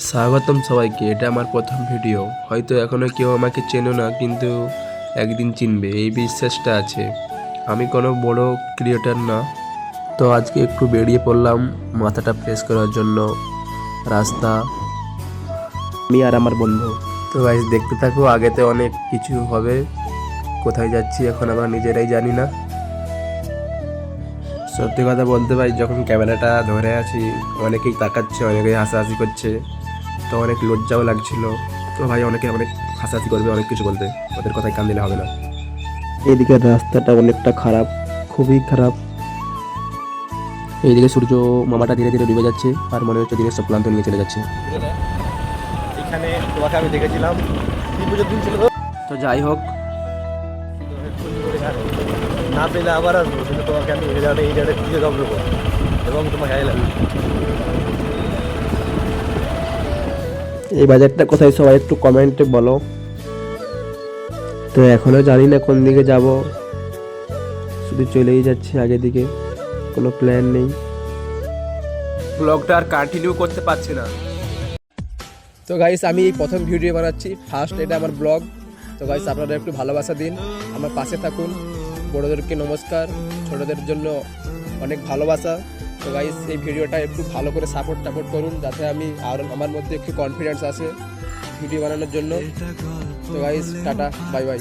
স্বাগতম সবাইকে। এটা আমার প্রথম ভিডিও। হয়তো এখনও কেউ আমাকে চেনো না, কিন্তু একদিন চিনবে এই বিশ্বাসটা আছে। আমি কোনো বড় ক্রিয়েটর না, তো আজকে একটু বেরিয়ে পড়লাম মাথাটা ফ্রেশ করার জন্য। রাস্তা, আমি আর আমার বন্ধু। তো গাইস দেখতে থাকো, আগেতে অনেক কিছু হবে। কোথায় যাচ্ছি এখন আমরা নিজেরাই জানি না। সত্যি কথা বলতে ভাই, যখন ক্যামেরাটা ধরে আছি অনেকেই তাকাচ্ছে, অনেকেই হাসাহাসি করছে, তো অনেক লজ্জাও লাগছিল। তো ভাই অনেকে অনেক হাসাহাসি করবে, অনেক কিছু বলবে, ওদের কথায় কান দিলে হবে না। এইদিকে রাস্তাটা অনেকটা খারাপ, খুবই খারাপ। এইদিকে সূর্য মামাটা ধীরে ধীরে ডুবে যাচ্ছে, আর মনে হচ্ছে দিনের সব ক্লান্ত নিয়ে চলে যাচ্ছে। এখানে তোমাকে আমি দেখেছিলাম কি পুজোর দিন ছিল তো যাই হোক, না পেলে আবার আসবো, কিন্তু তোমাকে আমি এই জায়গাটা খুঁজে দেবো এবং তোমাকে আইলাম। এই বাজারটা কোথায় সবাই একটু কমেন্টে বলো। তো এখনো জানি না কোন দিকে যাব, শুধু চলেই যাচ্ছি আগের দিকে, কোনো প্ল্যান নেই। ব্লগটা আর কন্টিনিউ করতে পারছি না। তো গাইস আমি এই প্রথম ভিডিও বানাচ্ছি, ফার্স্ট এটা আমার ব্লগ। তো গাইস আপনারা একটু ভালোবাসা দিন, আমার পাশে থাকুন। বড়োদেরকে নমস্কার, ছোটদের জন্য অনেক ভালোবাসা। তো গাইস এই ভিডিওটা একটু ভালো করে সাপোর্ট করুন, যাতে আমি আর আমার মধ্যে একটু কনফিডেন্স আসে ভিডিও বানানোর জন্য। তো গাইস টাটা, বাই বাই।